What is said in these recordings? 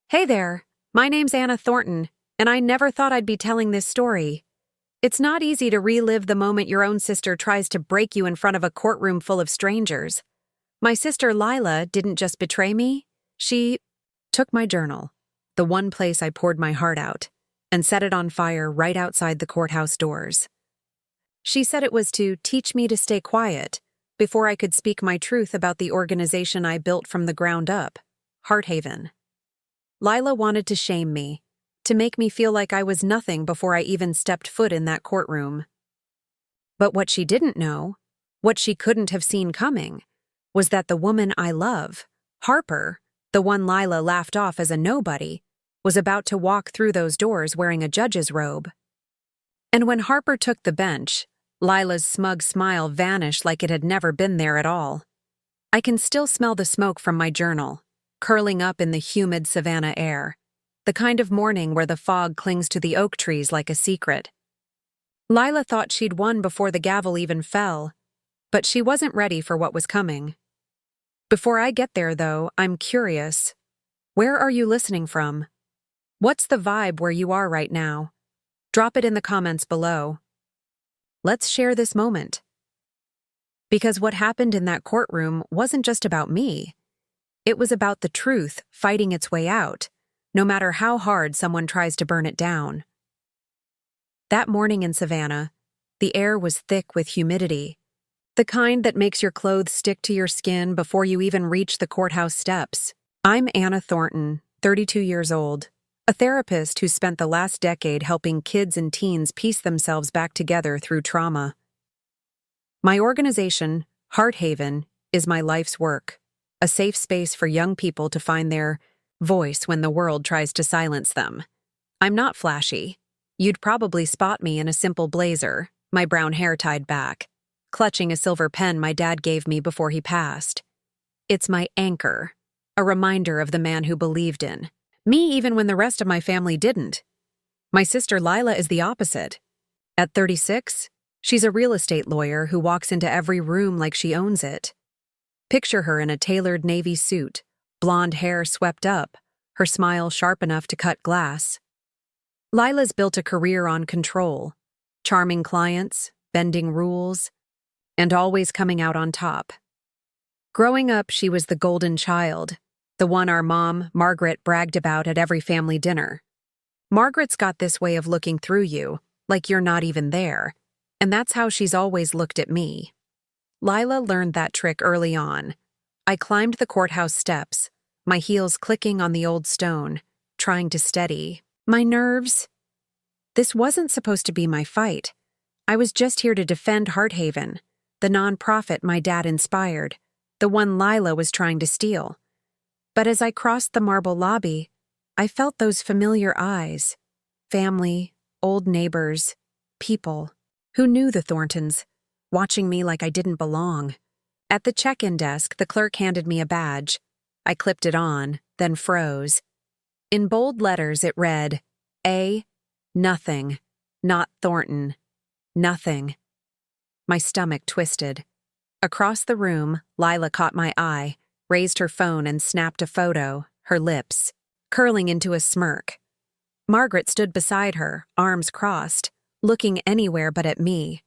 Hey there, my name's Anna Thornton, and I never thought I'd be telling this story. It's not easy to relive the moment your own sister tries to break you in front of a courtroom full of strangers. My sister Lila didn't just betray me, she took my journal, the one place I poured my heart out, and set it on fire right outside the courthouse doors. She said it was to teach me to stay quiet before I could speak my truth about the organization I built from the ground up, Hearthaven. Lila wanted to shame me, to make me feel like I was nothing before I even stepped foot in that courtroom. But what she didn't know, what she couldn't have seen coming, was that the woman I love, Harper, the one Lila laughed off as a nobody, was about to walk through those doors wearing a judge's robe. And when Harper took the bench, Lila's smug smile vanished like it had never been there at all. I can still smell the smoke from my journal, curling up in the humid savanna air, the kind of morning where the fog clings to the oak trees like a secret. Lila thought she'd won before the gavel even fell, but she wasn't ready for what was coming. Before I get there, though, I'm curious. Where are you listening from? What's the vibe where you are right now? Drop it in the comments below. Let's share this moment. Because what happened in that courtroom wasn't just about me. It was about the truth fighting its way out, no matter how hard someone tries to burn it down. That morning in Savannah, the air was thick with humidity, the kind that makes your clothes stick to your skin before you even reach the courthouse steps. I'm Anna Thornton, 32 years old, a therapist who spent the last decade helping kids and teens piece themselves back together through trauma. My organization, Hearthaven, is my life's work. A safe space for young people to find their voice when the world tries to silence them. I'm not flashy. You'd probably spot me in a simple blazer, my brown hair tied back, clutching a silver pen my dad gave me before he passed. It's my anchor, a reminder of the man who believed in me even when the rest of my family didn't. My sister Lila is the opposite. At 36, she's a real estate lawyer who walks into every room like she owns it. Picture her in a tailored navy suit, blonde hair swept up, her smile sharp enough to cut glass. Lila's built a career on control, charming clients, bending rules, and always coming out on top. Growing up, she was the golden child, the one our mom, Margaret, bragged about at every family dinner. Margaret's got this way of looking through you, like you're not even there, and that's how she's always looked at me. Lila learned that trick early on. I climbed the courthouse steps, my heels clicking on the old stone, trying to steady my nerves. This wasn't supposed to be my fight. I was just here to defend Hearthaven, the nonprofit my dad inspired, the one Lila was trying to steal. But as I crossed the marble lobby, I felt those familiar eyes. Family, old neighbors, people who knew the Thorntons, watching me like I didn't belong. At the check-in desk, the clerk handed me a badge. I clipped it on, then froze. In bold letters, it read, A. Nothing. Not Thornton. Nothing. My stomach twisted. Across the room, Lila caught my eye, raised her phone and snapped a photo, her lips curling into a smirk. Margaret stood beside her, arms crossed, looking anywhere but at me.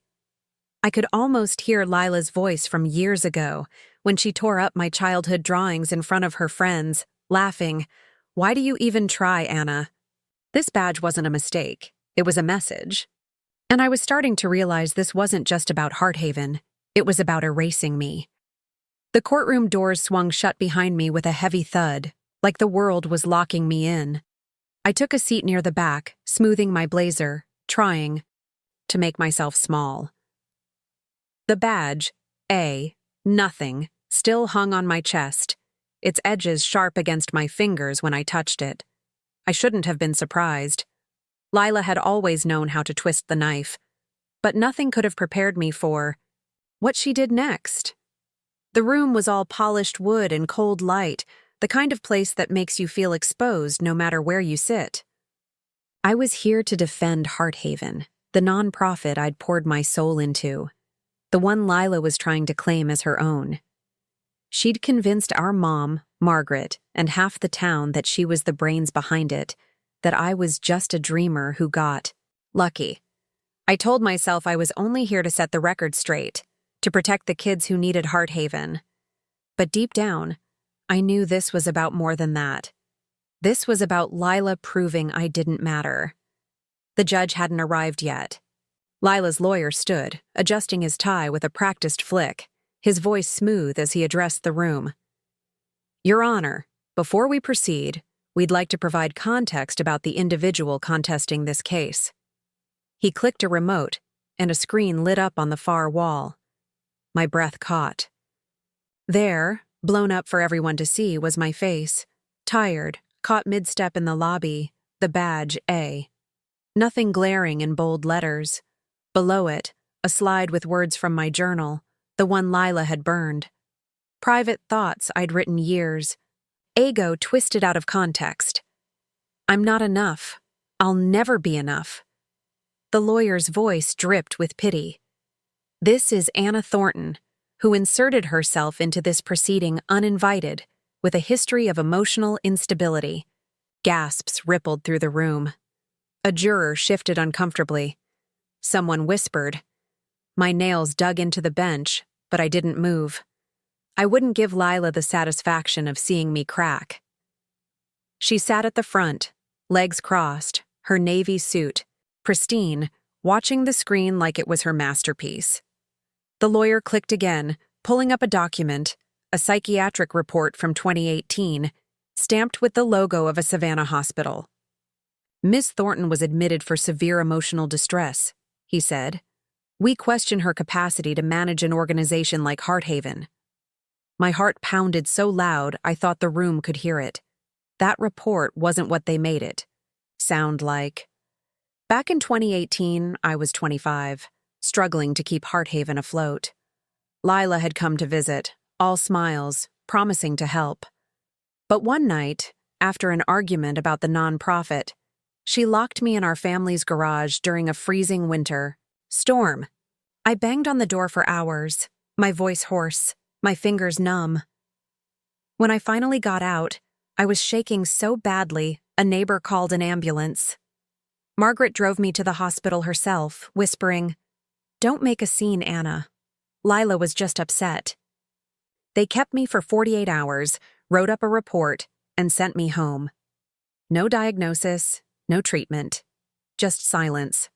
I could almost hear Lila's voice from years ago when she tore up my childhood drawings in front of her friends, laughing, "Why do you even try, Anna?" This badge wasn't a mistake. It was a message. And I was starting to realize this wasn't just about Hearthaven. It was about erasing me. The courtroom doors swung shut behind me with a heavy thud, like the world was locking me in. I took a seat near the back, smoothing my blazer, trying to make myself small. The badge, A. Nothing, still hung on my chest, its edges sharp against my fingers when I touched it. I shouldn't have been surprised. Lila had always known how to twist the knife, but nothing could have prepared me for what she did next. The room was all polished wood and cold light, the kind of place that makes you feel exposed no matter where you sit. I was here to defend Hearthaven, the nonprofit I'd poured my soul into, the one Lila was trying to claim as her own. She'd convinced our mom, Margaret, and half the town that she was the brains behind it, that I was just a dreamer who got lucky. I told myself I was only here to set the record straight, to protect the kids who needed Hearthaven. But deep down, I knew this was about more than that. This was about Lila proving I didn't matter. The judge hadn't arrived yet. Lila's lawyer stood, adjusting his tie with a practiced flick, his voice smooth as he addressed the room. Your Honor, before we proceed, we'd like to provide context about the individual contesting this case. He clicked a remote, and a screen lit up on the far wall. My breath caught. There, blown up for everyone to see, was my face, tired, caught mid-step in the lobby, the badge A. Nothing glaring in bold letters. Below it, a slide with words from my journal, the one Lila had burned. Private thoughts I'd written years. Ego twisted out of context. I'm not enough. I'll never be enough. The lawyer's voice dripped with pity. This is Anna Thornton, who inserted herself into this proceeding uninvited, with a history of emotional instability. Gasps rippled through the room. A juror shifted uncomfortably. Someone whispered. My nails dug into the bench, but I didn't move. I wouldn't give Lila the satisfaction of seeing me crack. She sat at the front, legs crossed, her navy suit, pristine, watching the screen like it was her masterpiece. The lawyer clicked again, pulling up a document, a psychiatric report from 2018, stamped with the logo of a Savannah hospital. Miss Thornton was admitted for severe emotional distress, he said. We question her capacity to manage an organization like Hearthaven. My heart pounded so loud I thought the room could hear it. That report wasn't what they made it sound like. Back in 2018, I was 25, struggling to keep Hearthaven afloat. Lila had come to visit, all smiles, promising to help. But one night, after an argument about the nonprofit, she locked me in our family's garage during a freezing winter storm. I banged on the door for hours, my voice hoarse, my fingers numb. When I finally got out, I was shaking so badly, a neighbor called an ambulance. Margaret drove me to the hospital herself, whispering, Don't make a scene, Anna. Lila was just upset. They kept me for 48 hours, wrote up a report, and sent me home. No diagnosis, no treatment, just silence.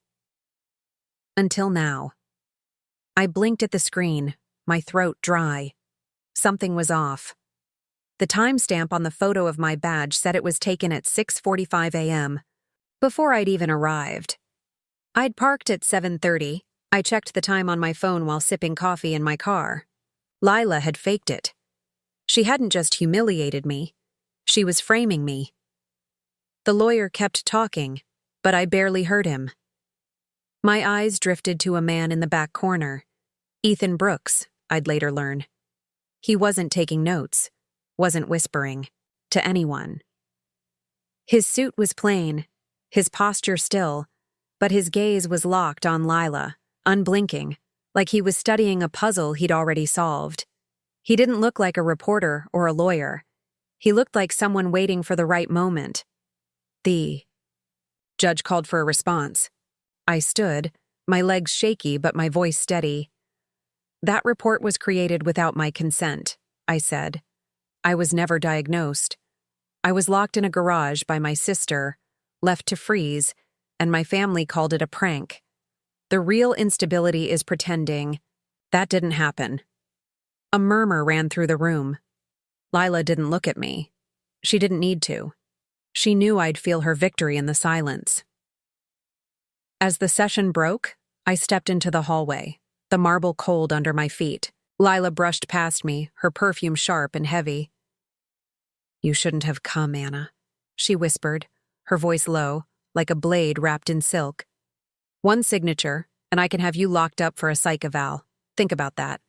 Until now. I blinked at the screen, my throat dry. Something was off. The timestamp on the photo of my badge said it was taken at 6:45 a.m., before I'd even arrived. I'd parked at 7:30. I checked the time on my phone while sipping coffee in my car. Lila had faked it. She hadn't just humiliated me. She was framing me. The lawyer kept talking, but I barely heard him. My eyes drifted to a man in the back corner. Ethan Brooks, I'd later learn. He wasn't taking notes, wasn't whispering, to anyone. His suit was plain, his posture still, but his gaze was locked on Lila, unblinking, like he was studying a puzzle he'd already solved. He didn't look like a reporter or a lawyer. He looked like someone waiting for the right moment. The judge called for a response. I stood, my legs shaky but my voice steady. That report was created without my consent, I said. I was never diagnosed. I was locked in a garage by my sister, left to freeze, and my family called it a prank. The real instability is pretending. That didn't happen. A murmur ran through the room. Lila didn't look at me. She didn't need to. She knew I'd feel her victory in the silence. As the session broke, I stepped into the hallway, the marble cold under my feet. Lila brushed past me, her perfume sharp and heavy. You shouldn't have come, Anna, she whispered, her voice low, like a blade wrapped in silk. One signature, and I can have you locked up for a psych eval. Think about that.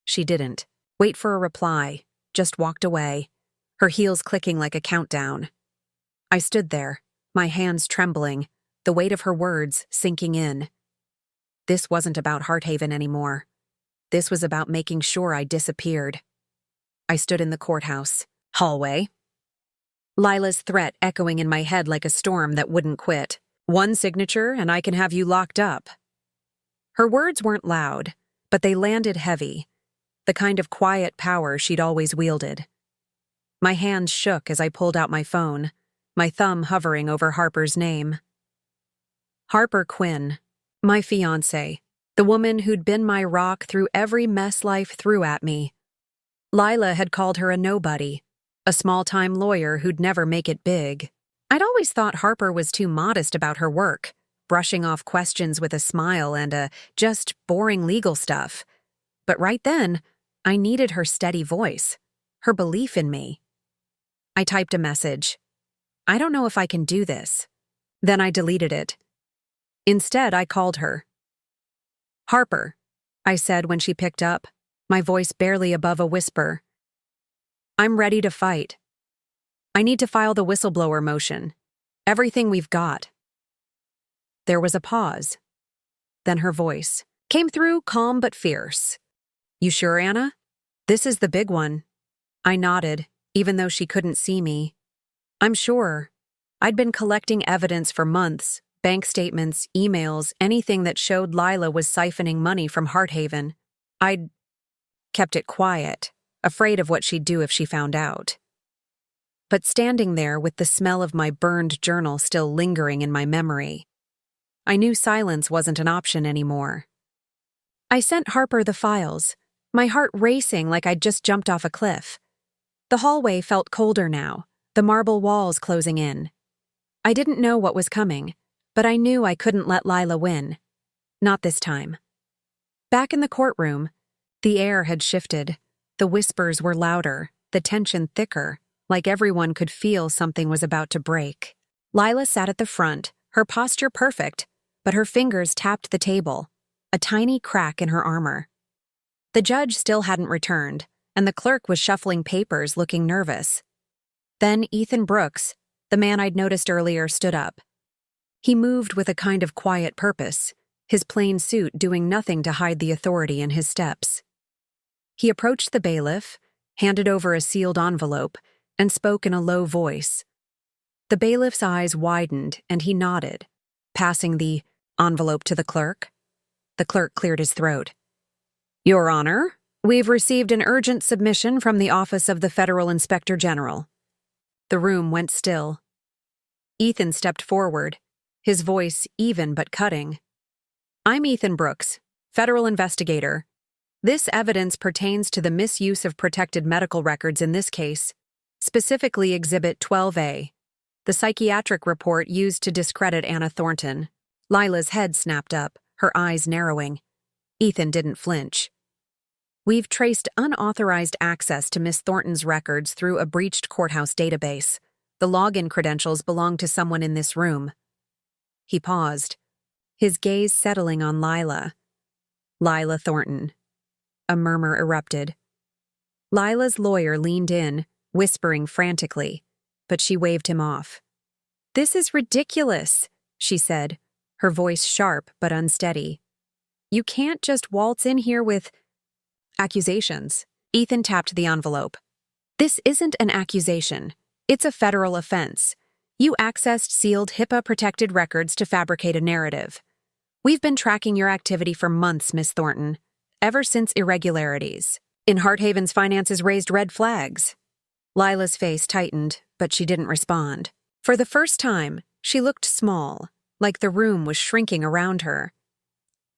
She didn't wait for a reply, just walked away, her heels clicking like a countdown. I stood there, my hands trembling, the weight of her words sinking in. This wasn't about Hearthaven anymore. This was about making sure I disappeared. I stood in the courthouse hallway, Lila's threat echoing in my head like a storm that wouldn't quit. One signature and I can have you locked up. Her words weren't loud, but they landed heavy, the kind of quiet power she'd always wielded. My hands shook as I pulled out my phone, my thumb hovering over Harper's name. Harper Quinn, my fiancé, the woman who'd been my rock through every mess life threw at me. Lila had called her a nobody, a small-time lawyer who'd never make it big. I'd always thought Harper was too modest about her work, brushing off questions with a smile and just boring legal stuff. But right then, I needed her steady voice, her belief in me. I typed a message. I don't know if I can do this. Then I deleted it. Instead, I called her. Harper, I said when she picked up, my voice barely above a whisper. I'm ready to fight. I need to file the whistleblower motion. Everything we've got. There was a pause. Then her voice came through calm but fierce. You sure, Anna? This is the big one. I nodded, even though she couldn't see me. I'm sure. I'd been collecting evidence for months, bank statements, emails, anything that showed Lila was siphoning money from Hearthaven. I'd kept it quiet, afraid of what she'd do if she found out. But standing there with the smell of my burned journal still lingering in my memory, I knew silence wasn't an option anymore. I sent Harper the files, my heart racing like I'd just jumped off a cliff. The hallway felt colder now, the marble walls closing in. I didn't know what was coming, but I knew I couldn't let Lila win. Not this time. Back in the courtroom, the air had shifted. The whispers were louder, the tension thicker, like everyone could feel something was about to break. Lila sat at the front, her posture perfect, but her fingers tapped the table, a tiny crack in her armor. The judge still hadn't returned, and the clerk was shuffling papers, looking nervous. Then Ethan Brooks, the man I'd noticed earlier, stood up. He moved with a kind of quiet purpose, his plain suit doing nothing to hide the authority in his steps. He approached the bailiff, handed over a sealed envelope, and spoke in a low voice. The bailiff's eyes widened, and he nodded, passing the envelope to the clerk. The clerk cleared his throat. Your Honor, we've received an urgent submission from the Office of the Federal Inspector General. The room went still. Ethan stepped forward, his voice even but cutting. I'm Ethan Brooks, federal investigator. This evidence pertains to the misuse of protected medical records in this case, specifically Exhibit 12A, the psychiatric report used to discredit Anna Thornton. Lila's head snapped up, her eyes narrowing. Ethan didn't flinch. We've traced unauthorized access to Miss Thornton's records through a breached courthouse database. The login credentials belong to someone in this room. He paused, his gaze settling on Lila. Lila Thornton. A murmur erupted. Lila's lawyer leaned in, whispering frantically, but she waved him off. This is ridiculous, she said, her voice sharp but unsteady. You can't just waltz in here with accusations. Ethan tapped the envelope. This isn't an accusation. It's a federal offense. You accessed sealed HIPAA-protected records to fabricate a narrative. We've been tracking your activity for months, Miss Thornton, ever since irregularities in Hearthaven's finances raised red flags. Lila's face tightened, but she didn't respond. For the first time, she looked small, like the room was shrinking around her.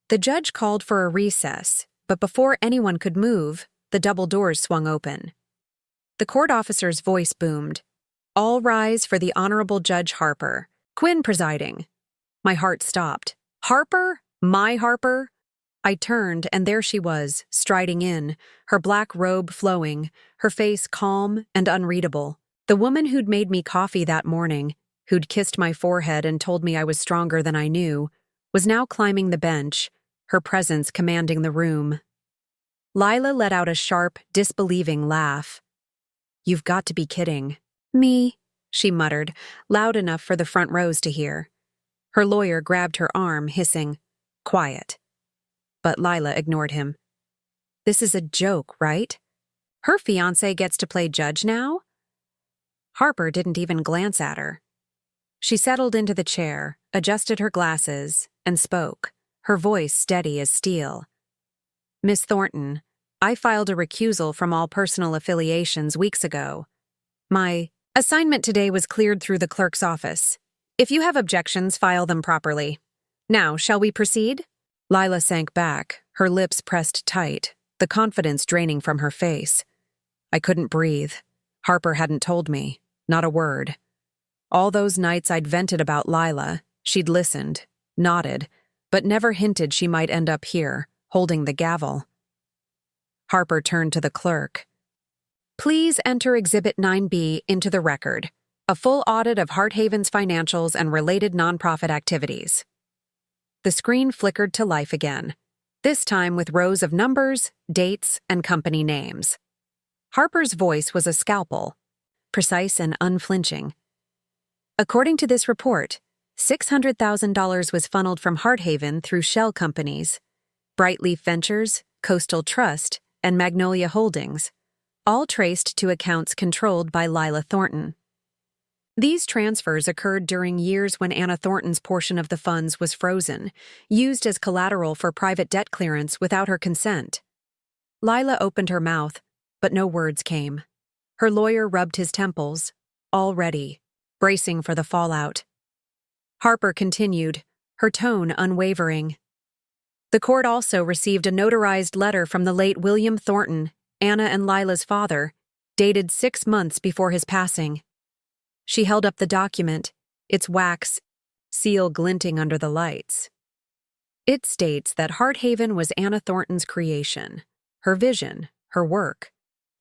The judge called for a recess, but before anyone could move, the double doors swung open. The court officer's voice boomed. All rise for the Honorable Judge Harper, Quinn presiding. My heart stopped. Harper? My Harper? I turned, and there she was, striding in, her black robe flowing, her face calm and unreadable. The woman who'd made me coffee that morning, who'd kissed my forehead and told me I was stronger than I knew, was now climbing the bench, her presence commanding the room. Lila let out a sharp, disbelieving laugh. You've got to be kidding. Me, she muttered, loud enough for the front rows to hear. Her lawyer grabbed her arm, hissing, Quiet. But Lila ignored him. This is a joke, right? Her fiancé gets to play judge now? Harper didn't even glance at her. She settled into the chair, adjusted her glasses, and spoke, her voice steady as steel. Miss Thornton, I filed a recusal from all personal affiliations weeks ago. My assignment today was cleared through the clerk's office. If you have objections, file them properly. Now, shall we proceed? Lila sank back, her lips pressed tight, the confidence draining from her face. I couldn't breathe. Harper hadn't told me, not a word. All those nights I'd vented about Lila, she'd listened, nodded, but never hinted she might end up here, holding the gavel. Harper turned to the clerk. Please enter Exhibit 9B into the record, a full audit of Hearthaven's financials and related nonprofit activities. The screen flickered to life again, this time with rows of numbers, dates, and company names. Harper's voice was a scalpel, precise and unflinching. According to this report, $600,000 was funneled from Hearthaven through shell companies, Brightleaf Ventures, Coastal Trust, and Magnolia Holdings, all traced to accounts controlled by Lila Thornton. These transfers occurred during years when Anna Thornton's portion of the funds was frozen, used as collateral for private debt clearance without her consent. Lila opened her mouth, but no words came. Her lawyer rubbed his temples, all ready, bracing for the fallout. Harper continued, her tone unwavering. The court also received a notarized letter from the late William Thornton, Anna and Lila's father, dated 6 months before his passing. She held up the document, its wax seal glinting under the lights. It states that Hearthaven was Anna Thornton's creation, her vision, her work.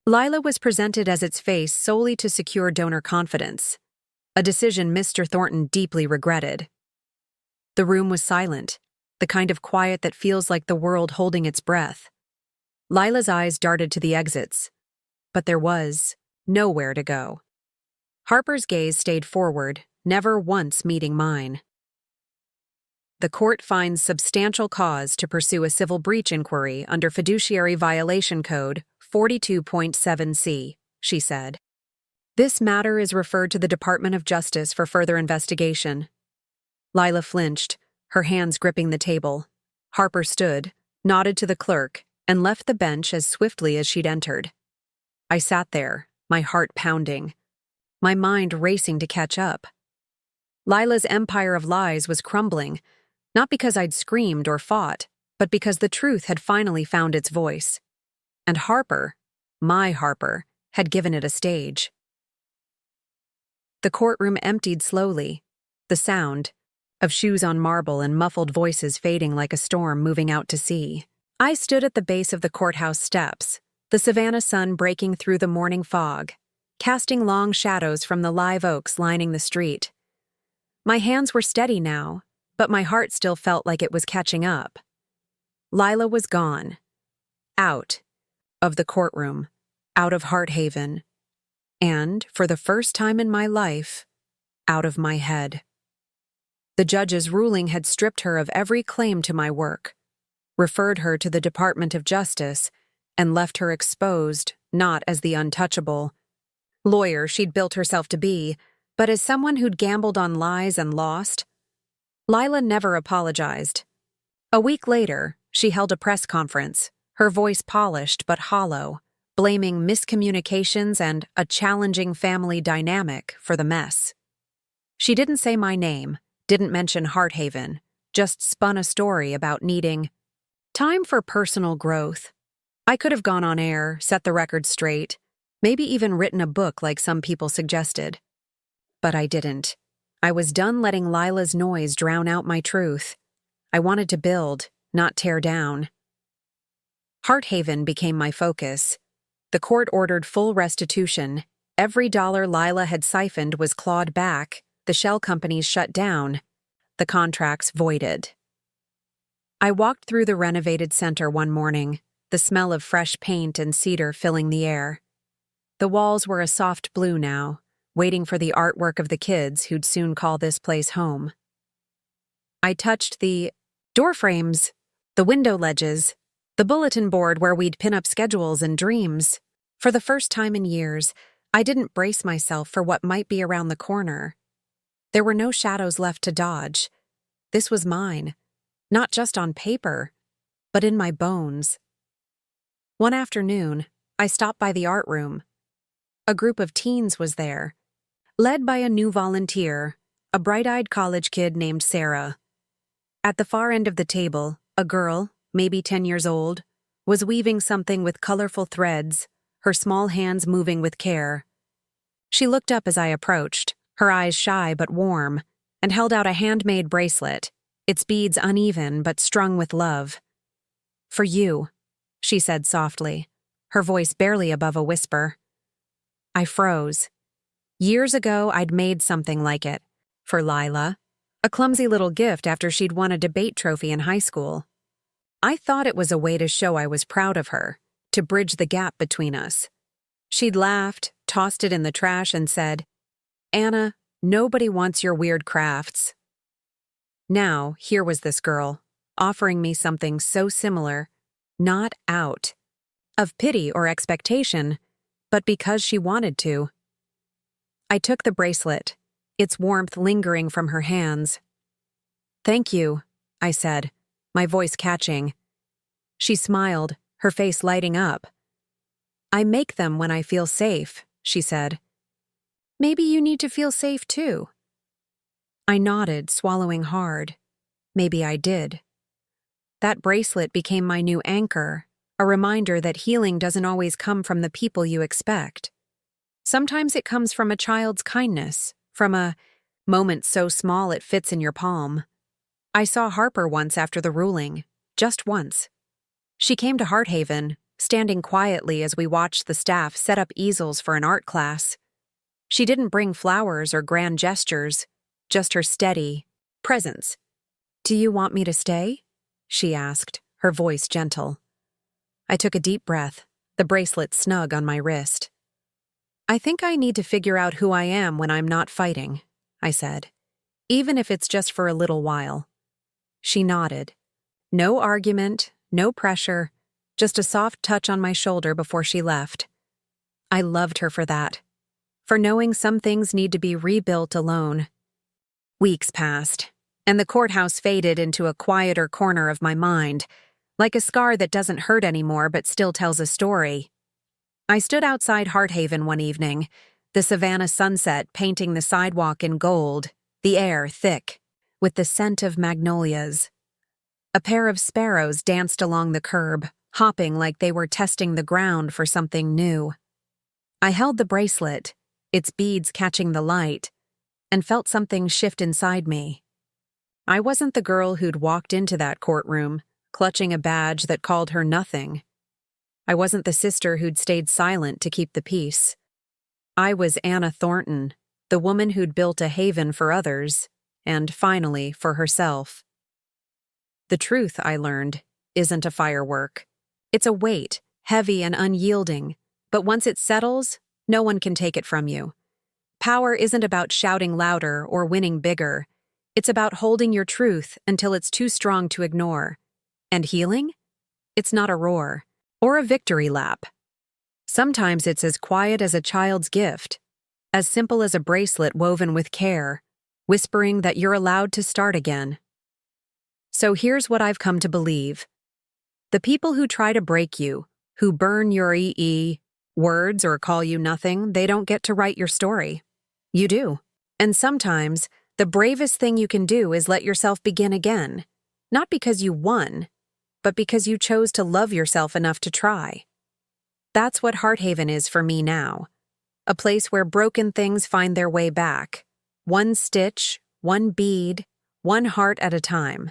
Lila was presented as its face solely to secure donor confidence, a decision Mr. Thornton deeply regretted. The room was silent, the kind of quiet that feels like the world holding its breath. Lila's eyes darted to the exits, but there was nowhere to go. Harper's gaze stayed forward, never once meeting mine. The court finds substantial cause to pursue a civil breach inquiry under Fiduciary Violation Code 42.7c, she said. This matter is referred to the Department of Justice for further investigation. Lila flinched, her hands gripping the table. Harper stood, nodded to the clerk, and left the bench as swiftly as she'd entered. I sat there, my heart pounding, my mind racing to catch up. Lila's empire of lies was crumbling, not because I'd screamed or fought, but because the truth had finally found its voice. And Harper, my Harper, had given it a stage. The courtroom emptied slowly, the sound of shoes on marble and muffled voices fading like a storm moving out to sea. I stood at the base of the courthouse steps, the Savannah sun breaking through the morning fog, casting long shadows from the live oaks lining the street. My hands were steady now, but my heart still felt like it was catching up. Lila was gone. Out of the courtroom, out of Hearthaven, and, for the first time in my life, out of my head. The judge's ruling had stripped her of every claim to my work, referred her to the Department of Justice, and left her exposed, not as the untouchable lawyer she'd built herself to be, but as someone who'd gambled on lies and lost. Lila never apologized. A week later, she held a press conference, her voice polished but hollow, blaming miscommunications and a challenging family dynamic for the mess. She didn't say my name, didn't mention Hearthaven, just spun a story about needing time for personal growth. I could have gone on air, set the record straight, maybe even written a book like some people suggested. But I didn't. I was done letting Lila's noise drown out my truth. I wanted to build, not tear down. Hearthaven became my focus. The court ordered full restitution. Every dollar Lila had siphoned was clawed back, the shell companies shut down, the contracts voided. I walked through the renovated center one morning, the smell of fresh paint and cedar filling the air. The walls were a soft blue now, waiting for the artwork of the kids who'd soon call this place home. I touched the door frames, the window ledges, the bulletin board where we'd pin up schedules and dreams. For the first time in years, I didn't brace myself for what might be around the corner. There were no shadows left to dodge. This was mine, not just on paper, but in my bones. One afternoon, I stopped by the art room. A group of teens was there, led by a new volunteer, a bright-eyed college kid named Sarah. At the far end of the table, a girl, maybe 10 years old, was weaving something with colorful threads, her small hands moving with care. She looked up as I approached, her eyes shy but warm, and held out a handmade bracelet, its beads uneven but strung with love. "For you," she said softly, her voice barely above a whisper. I froze. Years ago, I'd made something like it, for Lila, a clumsy little gift after she'd won a debate trophy in high school. I thought it was a way to show I was proud of her, to bridge the gap between us. She'd laughed, tossed it in the trash, and said, "Anna, nobody wants your weird crafts." Now, here was this girl, offering me something so similar, not out of pity or expectation, but because she wanted to. I took the bracelet, its warmth lingering from her hands. "Thank you," I said, my voice catching. She smiled, her face lighting up. "I make them when I feel safe," she said. "Maybe you need to feel safe too." I nodded, swallowing hard. Maybe I did. That bracelet became my new anchor, a reminder that healing doesn't always come from the people you expect. Sometimes it comes from a child's kindness, from a moment so small it fits in your palm. I saw Harper once after the ruling, just once. She came to Hearthaven, standing quietly as we watched the staff set up easels for an art class. She didn't bring flowers or grand gestures, just her steady presence. "Do you want me to stay?" she asked, her voice gentle. I took a deep breath, the bracelet snug on my wrist. "I think I need to figure out who I am when I'm not fighting," I said, "even if it's just for a little while." She nodded. No argument, no pressure, just a soft touch on my shoulder before she left. I loved her for that, for knowing some things need to be rebuilt alone. Weeks passed, and the courthouse faded into a quieter corner of my mind, like a scar that doesn't hurt anymore but still tells a story. I stood outside Hearthaven one evening, the Savannah sunset painting the sidewalk in gold, the air thick, with the scent of magnolias. A pair of sparrows danced along the curb, hopping like they were testing the ground for something new. I held the bracelet, its beads catching the light, and felt something shift inside me. I wasn't the girl who'd walked into that courtroom, clutching a badge that called her nothing. I wasn't the sister who'd stayed silent to keep the peace. I was Anna Thornton, the woman who'd built a haven for others, and finally for herself. The truth, I learned, isn't a firework. It's a weight, heavy and unyielding, but once it settles, no one can take it from you. Power isn't about shouting louder or winning bigger. It's about holding your truth until it's too strong to ignore. And healing? It's not a roar or a victory lap. Sometimes it's as quiet as a child's gift, as simple as a bracelet woven with care, whispering that you're allowed to start again. So here's what I've come to believe. The people who try to break you, who burn your words or call you nothing, they don't get to write your story. You do. And sometimes, the bravest thing you can do is let yourself begin again. Not because you won, but because you chose to love yourself enough to try. That's what Hearthaven is for me now. A place where broken things find their way back. One stitch, one bead, one heart at a time.